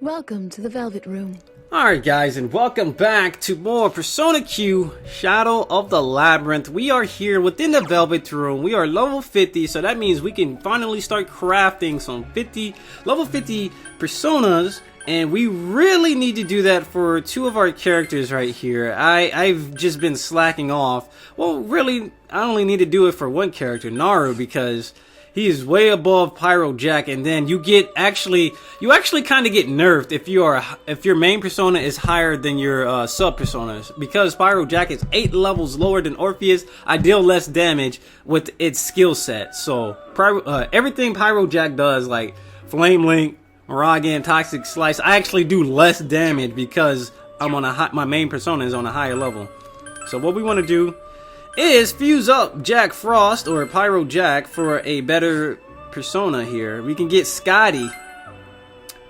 Welcome to the Velvet Room. Alright guys, and welcome back to more Persona Q Shadow of the Labyrinth. We are here within the Velvet Room. We are level 50, so that means we can finally start crafting some level 50 personas. And we really need to do that for two of our characters right here. I've just been slacking off. Well, really, I only need to do it for one character, Naru, because he is way above Pyro Jack, and then you actually kind of get nerfed if your main persona is higher than your sub personas, because Pyro Jack is 8 levels lower than Orpheus. I deal less damage with its skill set. So everything Pyro Jack does, like Flame Link, Miragan, Toxic Slice, I actually do less damage because I'm on my main persona is on a higher level. So what we want to do is fuse up Jack Frost or Pyro Jack for a better persona here. We can get Skadi,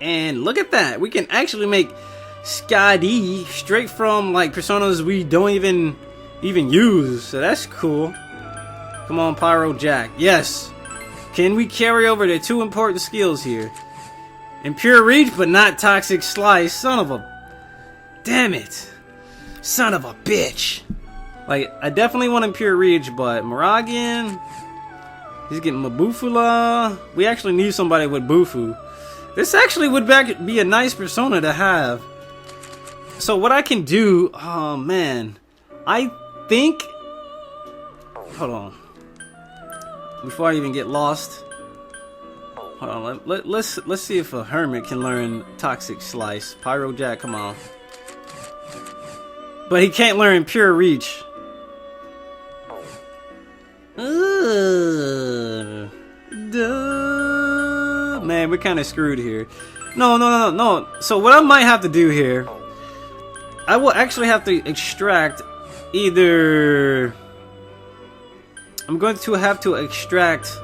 and look at that, we can actually make Skadi straight from like personas we don't even use. So that's cool. Come on, Pyro Jack. Yes. Can we carry over the two important skills here? Impure Reach, but not Toxic Slice. Son of a... Damn it. Son of a bitch. Like, I definitely want Impure Reach, but Miragan... He's getting Mabufula. We actually need somebody with Bufu. This actually would be a nice persona to have. So what I can do... Oh, man. I think... Hold on. Before I even get lost... Hold on, let's see if a hermit can learn Toxic Slice. Pyro Jack, come on. But he can't learn Pure Reach. Man, we're kind of screwed here. No. So what I might have to do here, I will actually have to extract either... I'm going to have to extract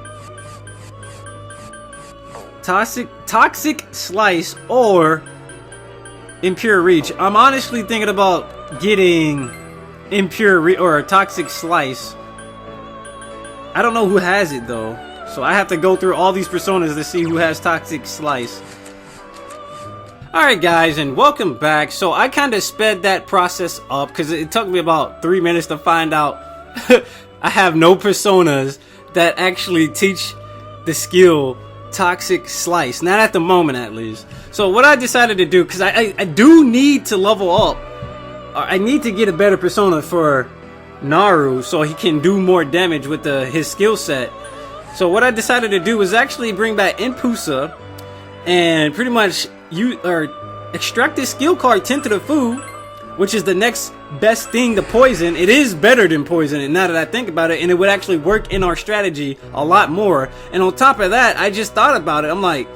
Toxic Slice or Impure Reach. I'm honestly thinking about getting Impure Reach or Toxic Slice. I don't know who has it though, so I have to go through all these personas to see who has Toxic Slice. Alright guys, and welcome back. So I kind of sped that process up because it took me about 3 minutes to find out I have no personas that actually teach the skill Toxic Slice, not at the moment at least. So what I decided to do, because I do need to level up, I need to get a better persona for Naru so he can do more damage with his skill set. So what I decided to do was actually bring back Impusa and pretty much extract this skill card Tentative Food, which is the next best thing to poison. It is better than poison, and now that I think about it, and it would actually work in our strategy a lot more. And on top of that, I just thought about it. I'm like,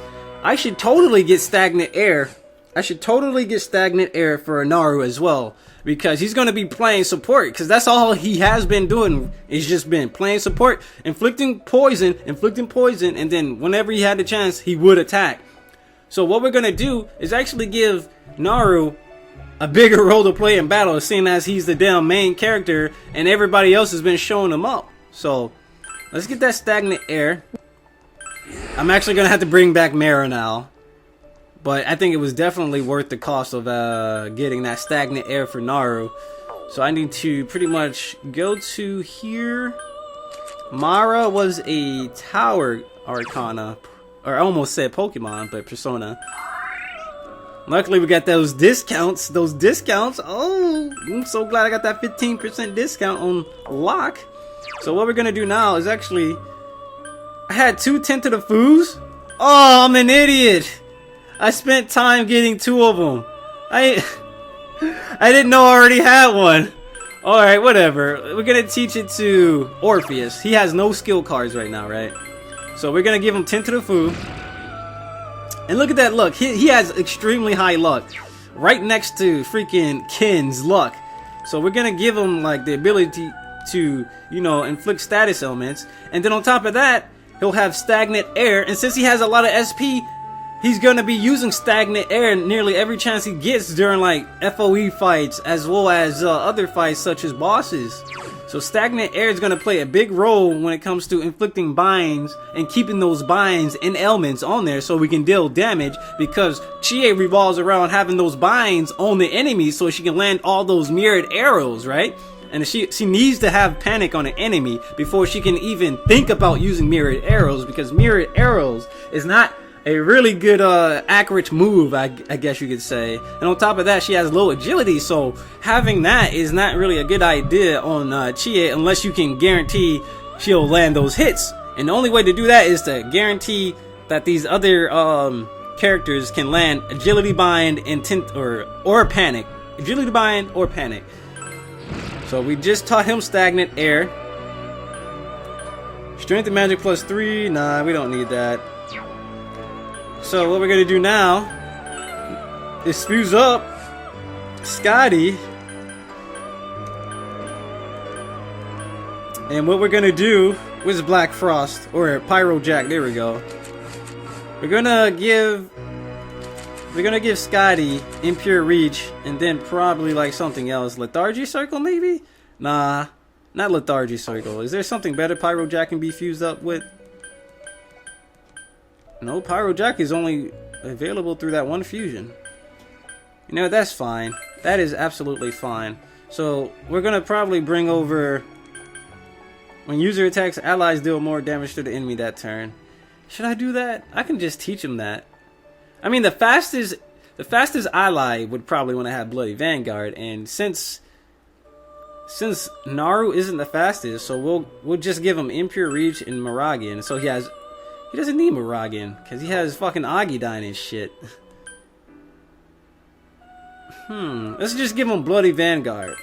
I should totally get Stagnant Air. I should totally get Stagnant Air for Naru as well, because he's going to be playing support, because that's all he has been doing. He's just been playing support, inflicting poison, and then whenever he had the chance, he would attack. So what we're going to do is actually give Naru a bigger role to play in battle, seeing as he's the damn main character and everybody else has been showing him up. So let's get that Stagnant Air. I'm actually gonna have to bring back Mara now, but I think it was definitely worth the cost of getting that Stagnant Air for Naru. So I need to pretty much go to here. Mara was a Tower Arcana, or I almost said Pokemon, but Persona. Luckily we got those discounts. Oh, I'm so glad I got that 15% discount on lock. So what we're gonna do now is actually, I had 2 Tentative Foods. Oh, I'm an idiot. I spent time getting 2 of them. I didn't know I already had one. Alright, whatever. We're gonna teach it to Orpheus. He has no skill cards right now, right? So we're gonna give him Tentative Food. And look at that luck. He has extremely high luck. Right next to freaking Ken's luck. So we're going to give him like the ability to, you know, inflict status elements. And then on top of that, he'll have Stagnant Air. And since he has a lot of SP, he's going to be using Stagnant Air nearly every chance he gets during like FOE fights, as well as other fights such as bosses. So So stagnant air is going to play a big role when it comes to inflicting binds and keeping those binds and ailments on there so we can deal damage, because Chie revolves around having those binds on the enemy so she can land all those mirrored arrows, right? And she needs to have panic on an enemy before she can even think about using mirrored arrows, because mirrored arrows is not a really good accurate move, I guess you could say. And on top of that, she has low agility, so having that is not really a good idea on Chie unless you can guarantee she'll land those hits. And the only way to do that is to guarantee that these other characters can land agility bind and or panic. Agility bind or panic. So we just taught him stagnant air. Strength and magic +3. Nah, we don't need that. So what we're gonna do now is fuse up Skadi, and what we're gonna do with Black Frost or Pyro Jack. There we go. We're gonna give Skadi Impure Reach, and then probably like something else. Lethargy Circle maybe? Nah, not Lethargy Circle. Is there something better Pyro Jack can be fused up with? No, Pyro Jack is only available through that one fusion. You know, that's fine. That is absolutely fine. So we're gonna probably bring over, when user attacks, allies deal more damage to the enemy that turn. Should I do that? I can just teach him that. I mean, the fastest ally would probably want to have Bloody Vanguard, and since Naru isn't the fastest, so we'll just give him Impure Reach and Miragion. So he doesn't need Miragion because he has fucking Agidine and shit. Let's just give him Bloody Vanguard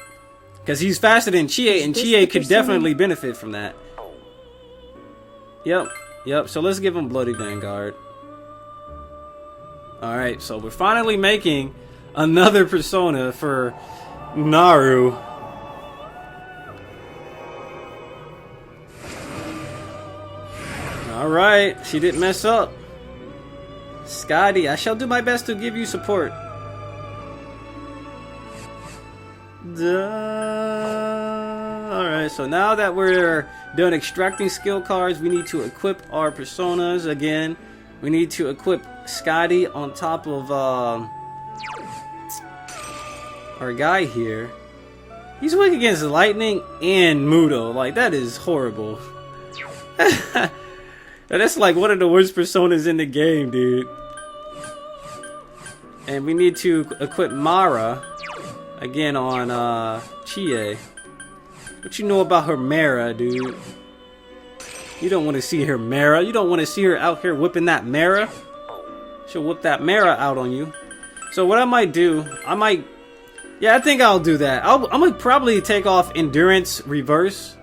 because he's faster than Chie, and Chie could definitely benefit from that. Yep. So let's give him Bloody Vanguard. Alright, so we're finally making another persona for Naru. Alright, she didn't mess up. Skadi, I shall do my best to give you support. Alright, so now that we're done extracting skill cards, we need to equip our personas again. We need to equip Skadi on top of our guy here. He's weak against lightning and Mudo. Like, that is horrible. That's like one of the worst personas in the game, dude. And we need to equip Mara again on Chie. What you know about her Mara, dude? You don't want to see her Mara. You don't want to see her out here whipping that Mara. She'll whip that Mara out on you. So what I might do, yeah, I think I'll do that. I'm gonna probably take off Endurance Reverse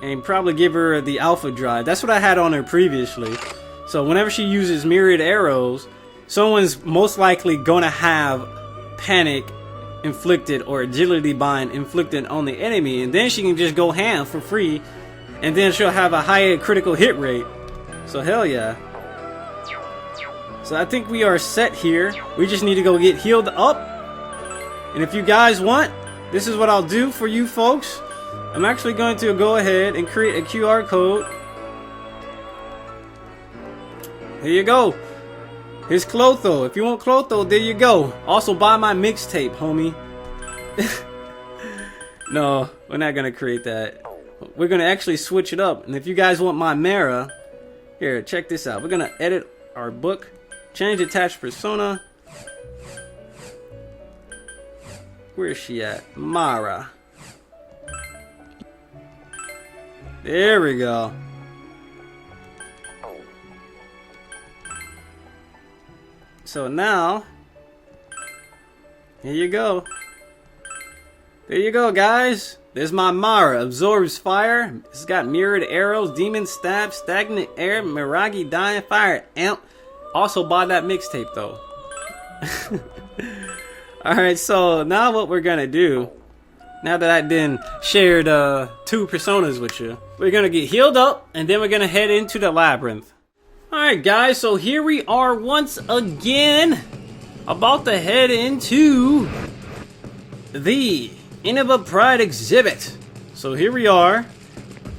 and probably give her the Alpha Drive. That's what I had on her previously. So whenever she uses Mirrored Arrows, someone's most likely gonna have Panic inflicted or Agility Bind inflicted on the enemy, and then she can just go ham for free, and then she'll have a higher critical hit rate. So hell yeah. So I think we are set here. We just need to go get healed up. And if you guys want, this is what I'll do for you folks. I'm actually going to go ahead and create a QR code. Here you go. Here's Clotho. If you want Clotho, there you go. Also buy my mixtape, homie. No, we're not going to create that. We're going to actually switch it up. And if you guys want my Mara, here, check this out. We're going to edit our book. Change attached persona. Where is she at? Mara. There we go. So now, here you go. There you go, guys. There's my Mara. Absorbs fire. It's got mirrored arrows, demon stab, stagnant air, Miragi dying fire, amp. Also bought that mixtape though. Alright, so now what we're gonna do, now that I done shared 2 personas with you, we're gonna get healed up and then we're gonna head into the Labyrinth. Alright guys, so here we are once again, about to head into the Innova Pride exhibit. So here we are.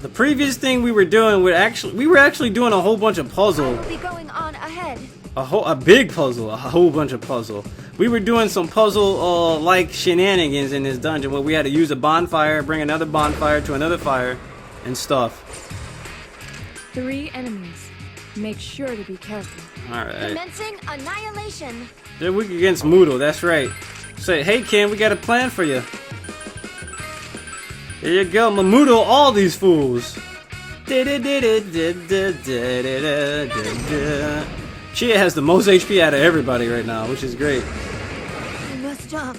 The previous thing we were doing, we were actually doing a whole bunch of puzzle. I will be going on ahead. A big puzzle, a whole bunch of puzzle. We were doing some puzzle like shenanigans in this dungeon where we had to use a bonfire, bring another bonfire to another fire, and stuff. 3 enemies. Make sure to be careful. Alright. Commencing annihilation. They're weak against Moodle, that's right. Say, hey Ken, we got a plan for you. Here you go, Moodle all these fools. Chia has the most HP out of everybody right now, which is great. I must stop.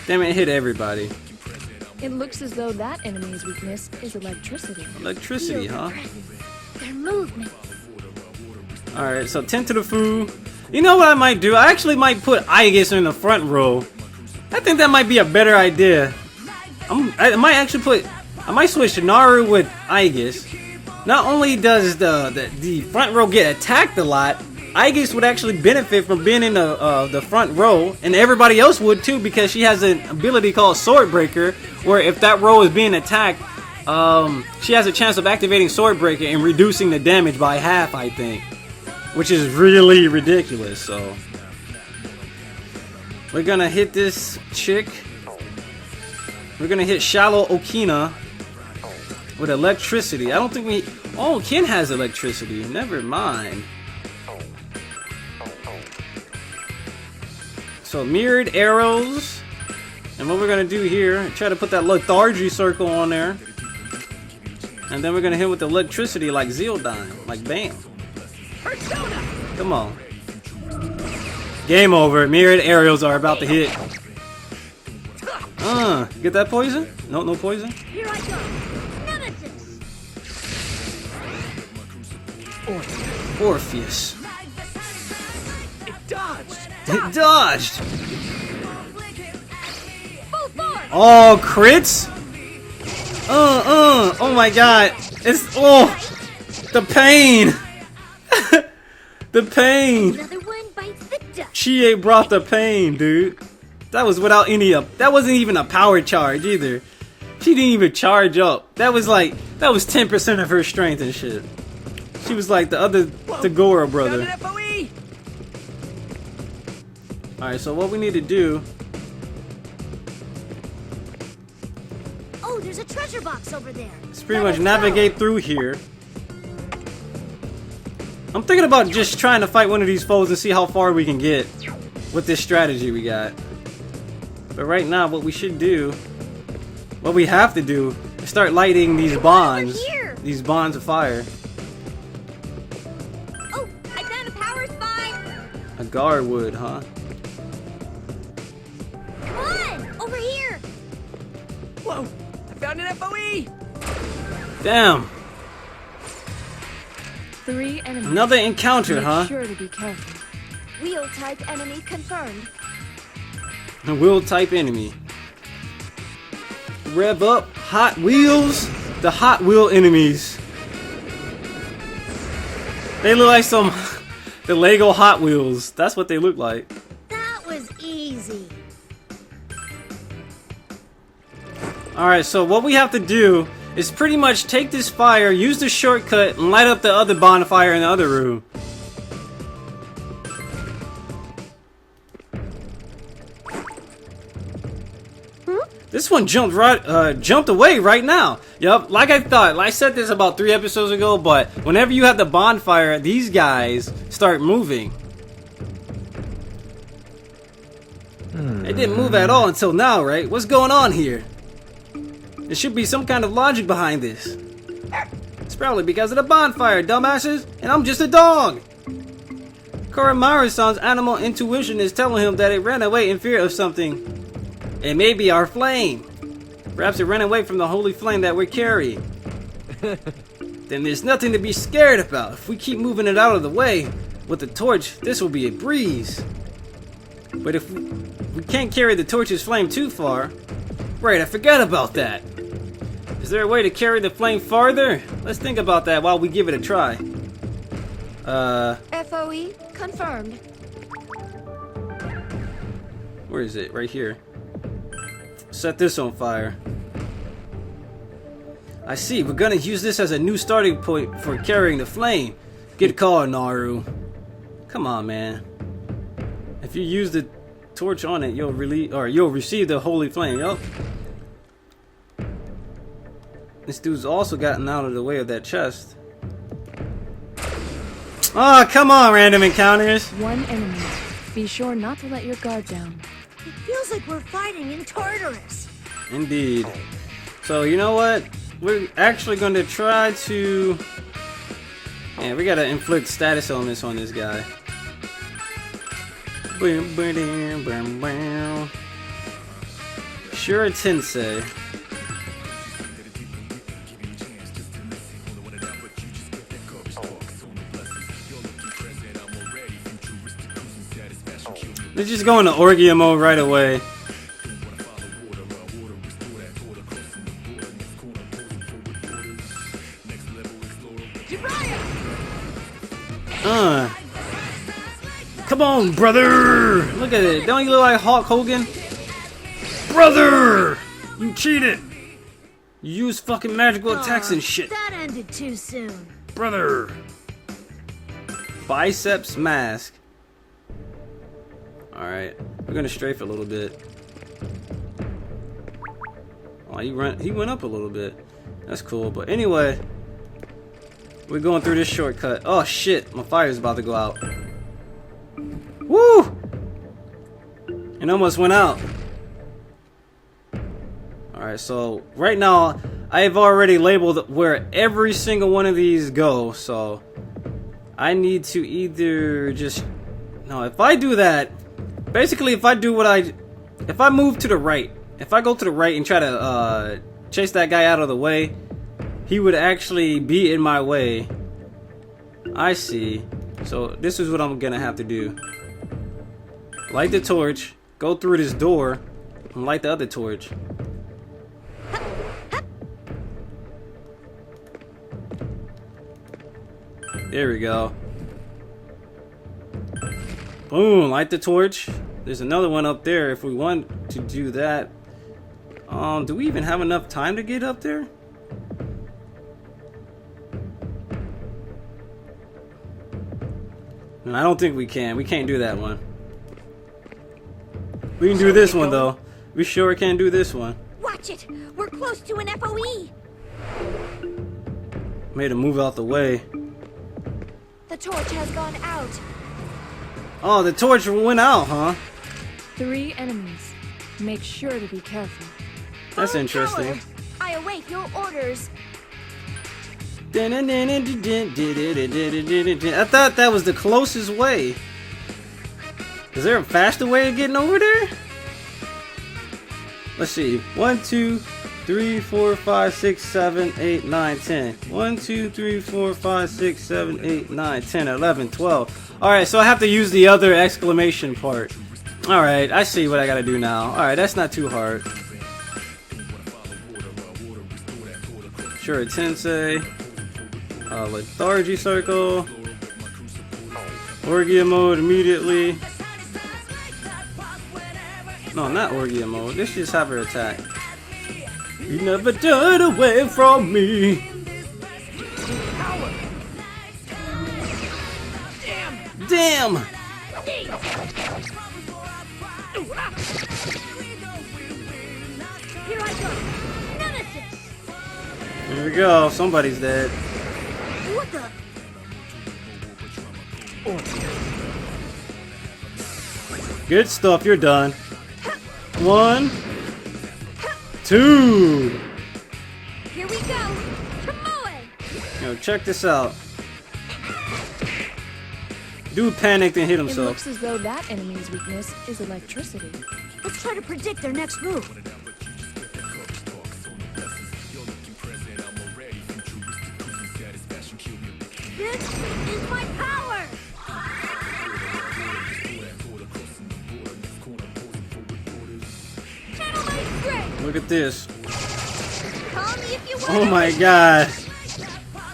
Damn it, hit everybody. It looks as though that enemy's weakness is electricity. Electricity, huh? Their movement. Alright, so 10 to the foo. You know what I might do? I actually might put Aegis in the front row. I think that might be a better idea. I might switch to Naru with Aegis. Not only does the front row get attacked a lot, Aegis would actually benefit from being in the front row, and everybody else would too, because she has an ability called Sword Breaker, where if that row is being attacked, she has a chance of activating Sword Breaker and reducing the damage by half, I think. Which is really ridiculous, so. We're gonna hit this chick. We're gonna hit Shallow Okina with electricity. I don't think we... Oh, Ken has electricity. Never mind. So, mirrored arrows. And what we're gonna do here, try to put that lethargy circle on there. And then we're gonna hit with the electricity like Zeodyne. Like bam. Come on. Game over. Mirrored arrows are about to hit. Get that poison? No, no poison. Here I go. Nemesis. Orpheus. It dodged. It dodged. Full force. Oh, crits? Oh my god. It's, the pain. The pain. Another one bites the dust. Chie brought the pain, dude. That was without any that wasn't even a power charge either. She didn't even charge up. That was 10% of her strength and shit. She was like the other Tagora brother. Alright, so what we need to do... Oh, there's a treasure box over there. is pretty much navigate through here. I'm thinking about just trying to fight one of these foes and see how far we can get with this strategy we got. But right now, what we should do, what we have to do, is start lighting these bonds. These bonds of fire. Oh, I found a power spot. A guard wood, huh? Come on, over here. Whoa! I found an FOE. Damn. 3 enemies. Another encounter, Make huh? sure to be careful. Wheel type enemy confirmed. A wheel type enemy. Rev up. Hot Wheels. The Hot Wheel enemies. They look like the Lego Hot Wheels. That's what they look like. That was easy. Alright, so what we have to do is pretty much take this fire, use the shortcut, and light up the other bonfire in the other room. This one jumped away right now. Yup, like I thought. I said this about 3 episodes ago, but whenever you have the bonfire, these guys start moving. They didn't move at all until now, right? What's going on here? There should be some kind of logic behind this. It's probably because of the bonfire, dumbasses, and I'm just a dog. Koromaru-san's animal intuition is telling him that it ran away in fear of something. It may be our flame. Perhaps it ran away from the holy flame that we're carrying. Then there's nothing to be scared about. If we keep moving it out of the way with the torch, this will be a breeze. But if we can't carry the torch's flame too far... Right, I forgot about that. Is there a way to carry the flame farther? Let's think about that while we give it a try. FOE confirmed. Where is it? Right here. Set this on fire. I see. We're gonna use this as a new starting point for carrying the flame. Get caught, Naru. Come on, man. If you use the torch on it, you'll receive the holy flame. Yup. This dude's also gotten out of the way of that chest. Oh, come on, random encounters. One enemy. Be sure not to let your guard down. It feels like we're fighting in Tartarus. Indeed. So, you know what? We're actually going to try to... Yeah, we gotta inflict status elements on this guy. Sure, Tensei. Let's just go into Orgia mode right away. Come on, brother! Look at it. Don't you look like Hulk Hogan? Brother! You cheated! You used fucking magical attacks and shit. That ended too soon. Brother! Biceps mask. Alright. We're gonna strafe a little bit. Oh, he went up a little bit. That's cool. But anyway, we're going through this shortcut. Oh shit, my fire's about to go out. Woo! It almost went out. Alright, so right now I've already labeled where every single one of these go, so I need to either just... No, if I do that, basically if I move to the right, if I go to the right and try to chase that guy out of the way, he would actually be in my way. I see. So this is what I'm gonna have to do. Light the torch, go through this door, and light the other torch. There we go. Boom, light the torch. There's another one up there if we want to do that. Do we even have enough time to get up there? No, I don't think we can. We can't do that one. We can do this one though. We sure can do this one. Watch it! We're close to an FOE! Made him move out the way. The torch has gone out. Oh, the torch went out, huh? 3 enemies. Make sure to be careful. That's Phone interesting. tower. I await your orders. I thought that was the closest way. Is there a faster way of getting over there? Let's see. 1, 2, 3, 4, 5, 6, 7, 8, 9, 10. 1, 2, 3, 4, 5, 6, 7, 8, 9, 10, 11, 12. Alright, so I have to use the other exclamation part. Alright, I see what I gotta do now. Alright, that's not too hard. Sure, Tensei. Lethargy circle. Orgia mode immediately. No, not Orgia mode. Let's just have her attack. You never turn away from me. Damn! Here I go. Nemesis! Here we go. Somebody's dead. What the? Good stuff. You're done. 1, 2. Here we go. Come on! Yo, check this out. Dude panicked and hit It himself. looks as though that enemy's weakness is electricity. Let's try to predict their next move. This is my power! Channel my strength! Look at this. Call me if you want. Oh my god.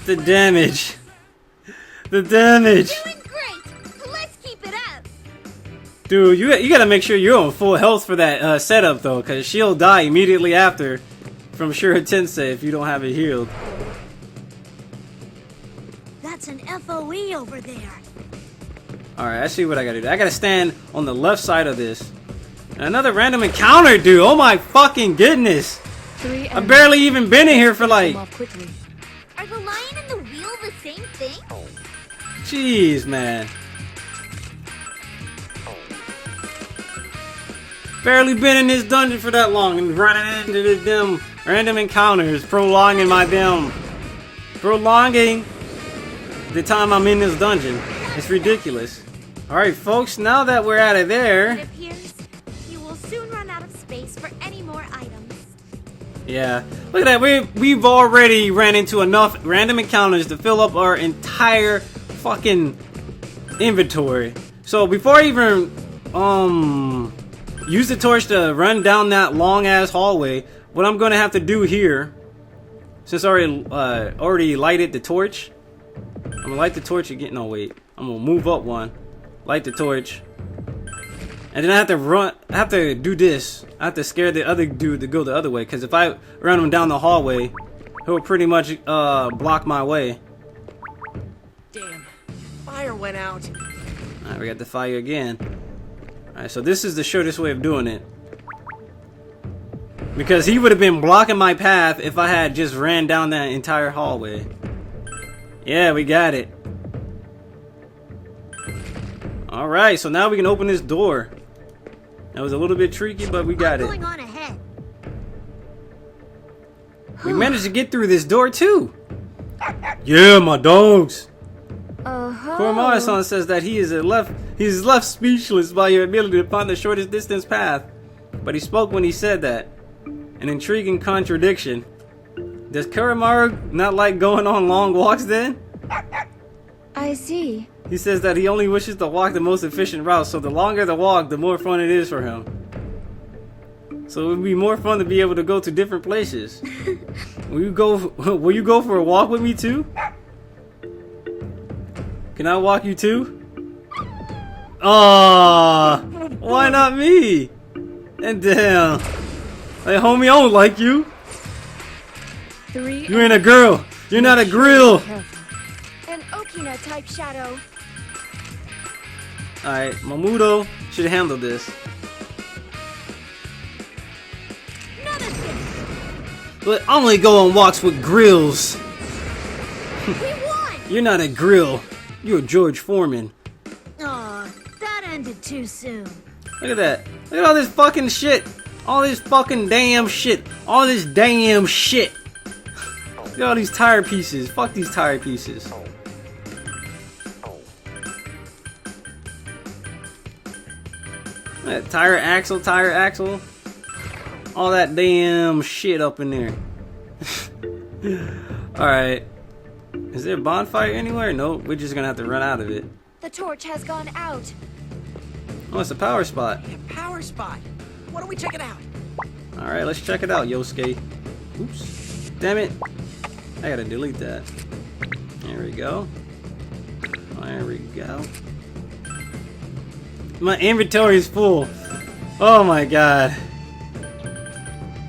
The damage. The damage. Doing great! Let's keep it up! Dude, you gotta make sure you're on full health for that setup though, cause she'll die immediately after from Shura Tensei if you don't have it healed. That's an FOE over there. Alright, I see what I gotta do. I gotta stand on the left side of this. And another random encounter, dude. Oh my fucking goodness. 3 I've barely even been in here for like... Come off quickly. Are the lion and the wheel the same thing? Jeez, man. Barely been in this dungeon for that long and running into this damn random encounters, prolonging the time I'm in this dungeon. It's ridiculous. Alright folks, now that we're out of there. It appears you will soon run out of space for any more items. Yeah, look at that. We've already ran into enough random encounters to fill up our entire fucking inventory. So before I even use the torch to run down that long ass hallway, what I'm gonna have to do here, since I already lighted the torch, I'm gonna light the torch again. No wait, I'm gonna move up one, light the torch, and then I have to run. I have to do this. I have to scare the other dude to go the other way, because if I run him down the hallway, he'll pretty much block my way. Damn. Fire went out. Alright, we got the fire again. Alright, so this is the shortest way of doing it. Because he would have been blocking my path if I had just ran down that entire hallway. Yeah, we got it. Alright, so now we can open this door. That was a little bit tricky, but we got it. Going on ahead. We managed to get through this door too. Yeah, my dogs. Koromaru-san says that he's left speechless by your ability to find the shortest distance path. But he spoke when he said that. An intriguing contradiction. Does Koromaru not like going on long walks then? I see. He says that he only wishes to walk the most efficient route, so the longer the walk, the more fun it is for him. So it would be more fun to be able to go to different places. Will you go for a walk with me too? Can I walk you too? Aww, why not me? And damn, hey homie, I don't like you. 3 You ain't a girl. You're not a grill. An Okina type shadow. Alright, Mamudo should handle this. Another thing. But I only go on walks with grills. We won. You're not a grill. You're George Foreman. Aw, that ended too soon. Look at that. Look at all this fucking shit. All this fucking damn shit. All this damn shit. Look at all these tire pieces. Fuck these tire pieces. Tire axle. All that damn shit up in there. Alright. Is there a bonfire anywhere? Nope, we're just gonna have to run out of it. The torch has gone out. Oh, it's a power spot. Power spot. Why don't we check it out? Alright, let's check it out, Yosuke. Oops. Damn it. I gotta delete that. There we go. There we go. My inventory is full. Oh my god.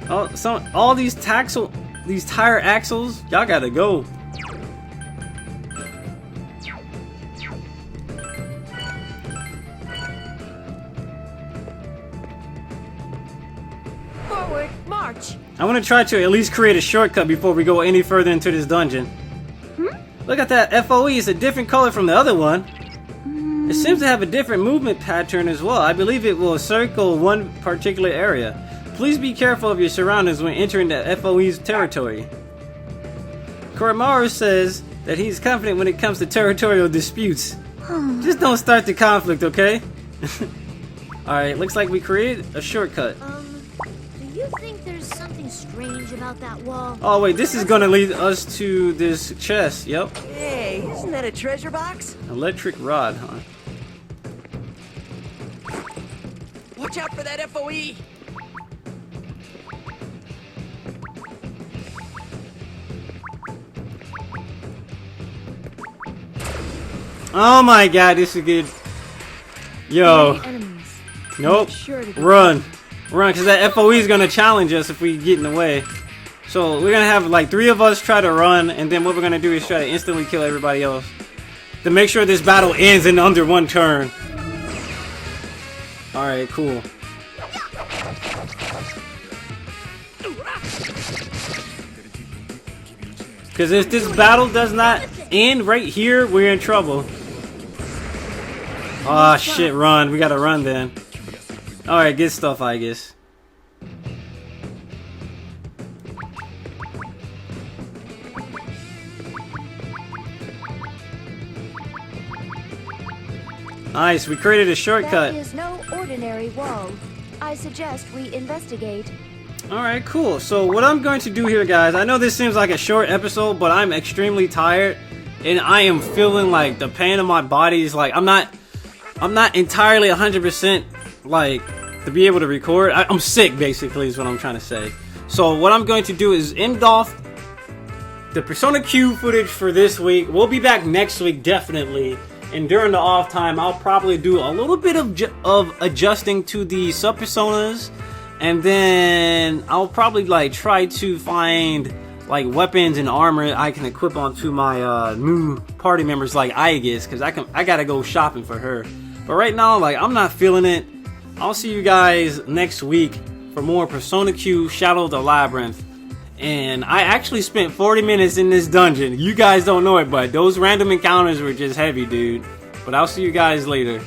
Oh, all these tire axles, y'all gotta go. Forward, march. I want to try to at least create a shortcut before we go any further into this dungeon. Look at that FOE, it's a different color from the other one. It seems to have a different movement pattern as well. I believe it will circle one particular area. Please be careful of your surroundings when entering the FOE's territory. Koromaru says that he's confident when it comes to territorial disputes. Just don't start the conflict, okay? Alright, looks like we created a shortcut. Do you think there's something strange about that wall? Oh wait, this is gonna lead us to this chest, yep. Hey, isn't that a treasure box? Electric rod, huh? Watch out for that FOE. Oh my god, this is good. Yo. 3 enemies. Nope. Make sure to be Run. Run, because that FOE is going to challenge us if we get in the way. So we're going to have like 3 of us try to run, and then what we're going to do is try to instantly kill everybody else. To make sure this battle ends in under 1 turn. Alright, cool. Because if this battle does not end right here, we're in trouble. Oh shit, run. We gotta run then. Alright, good stuff, I guess. Nice, we created a shortcut. That is no ordinary wall. I suggest we investigate. Alright, cool. So what I'm going to do here, guys, I know this seems like a short episode, but I'm extremely tired. And I am feeling like the pain in my body is like, I'm not entirely 100% like to be able to record. I'm sick, basically, is what I'm trying to say. So what I'm going to do is end off the Persona Q footage for this week. We'll be back next week, definitely. And during the off time, I'll probably do a little bit of adjusting to the sub-personas. And then I'll probably like try to find like weapons and armor I can equip onto my new party members like Aegis, because I gotta go shopping for her. But right now, like, I'm not feeling it. I'll see you guys next week for more Persona Q Shadow of the Labyrinth. And I actually spent 40 minutes in this dungeon. You guys don't know it, but those random encounters were just heavy, dude. But I'll see you guys later.